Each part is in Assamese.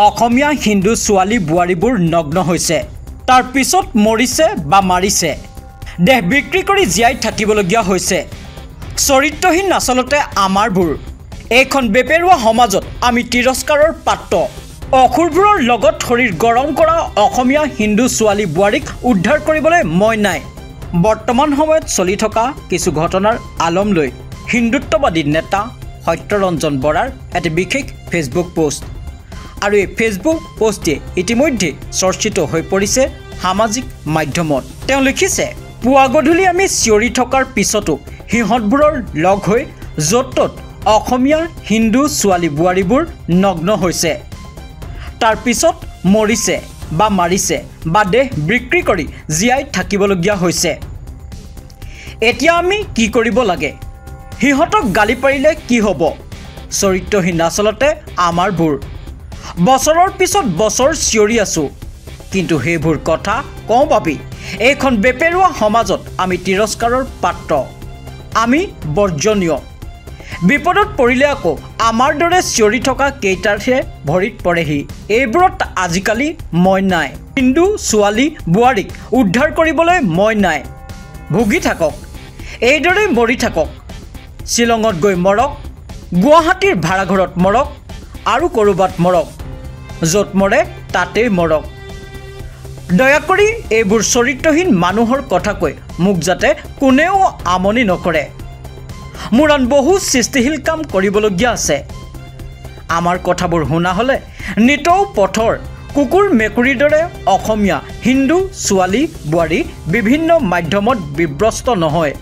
অসমীয়া হিন্দু ছোৱালী বোৱাৰীবোৰ নগ্ন হৈছে তাৰ পিছত মৰিছে বা মাৰিছে দেহ বিক্ৰী কৰি জীয়াই থাকিবলগীয়া হৈছে চৰিত্ৰহীন আচলতে আমাৰবোৰ এইখন বেপেৰুৱা সমাজত আমি তিৰস্কাৰৰ পাত্ৰ অখুৰবোৰৰ লগত শৰীৰ গৰম কৰা অসমীয়া হিন্দু ছোৱালী বোৱাৰীক উদ্ধাৰ কৰিবলৈ মই নাই বৰ্তমান সময়ত চলি থকা কিছু ঘটনাৰ আলম লৈ হিন্দুত্ববাদী নেতা সত্যৰঞ্জন বৰাৰ এটা বিশেষ ফেচবুক পোষ্ট আৰু এই ফেচবুক পোষ্টে ইতিমধ্যে চৰ্চিত হৈ পৰিছে সামাজিক মাধ্যমত তেওঁ লিখিছে পুৱা গধূলি আমি চিঞৰি থকাৰ পিছতো হিহঁতবোৰৰ লগ হৈ য'ত অসমীয়া হিন্দু ছোৱালী বোৱাৰীবোৰ নগ্ন হৈছে তাৰ পিছত মৰিছে বা মাৰিছে বা দেহ বিক্ৰী কৰি জীয়াই থাকিবলগীয়া হৈছে এতিয়া আমি কি কৰিব লাগে হিহঁতক গালি পাৰিলে কি হ'ব চৰিত্ৰহীন আচলতে আমাৰবোৰ বছৰৰ পিছত বছৰ চিঞৰি আছো কিন্তু সেইবোৰ কথা কওঁ ভাবি এইখন বেপেৰুৱা সমাজত আমি তিৰস্কাৰৰ পাত্ৰ আমি বৰ্জনীয় বিপদত পৰিলে আকৌ আমাৰ দৰে চিঞৰি থকা কেইটাৰহে ভৰিত পৰেহি এইবোৰত আজিকালি মই নাই হিন্দু ছোৱালী বোৱাৰীক উদ্ধাৰ কৰিবলৈ মই নাই ভুগি থাকক এইদৰে মৰি থাকক শ্বিলঙত গৈ মৰক গুৱাহাটীৰ ভাড়াঘৰত মৰক আৰু ক'ৰবাত মৰক য'ত মৰে তাতেই মৰক দয়া কৰি এইবোৰ চৰিত্ৰহীন মানুহৰ কথা কৈ মোক যাতে কোনেও আমনি নকৰে মোৰ আন বহু সৃষ্টিশীল কাম কৰিবলগীয়া আছে আমাৰ কথাবোৰ শুনা হ'লে নিতৌ পথৰ কুকুৰ মেকুৰীৰ দৰে অসমীয়া হিন্দু ছোৱালী বোৱাৰী বিভিন্ন মাধ্যমত বিভ্ৰস্ত নহয়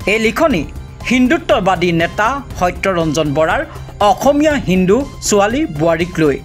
এই লিখনি হিন্দুত্ববাদী নেতা সত্যৰঞ্জন বৰাৰ অসমীয়া হিন্দু ছোৱালী বোৱাৰীক লৈ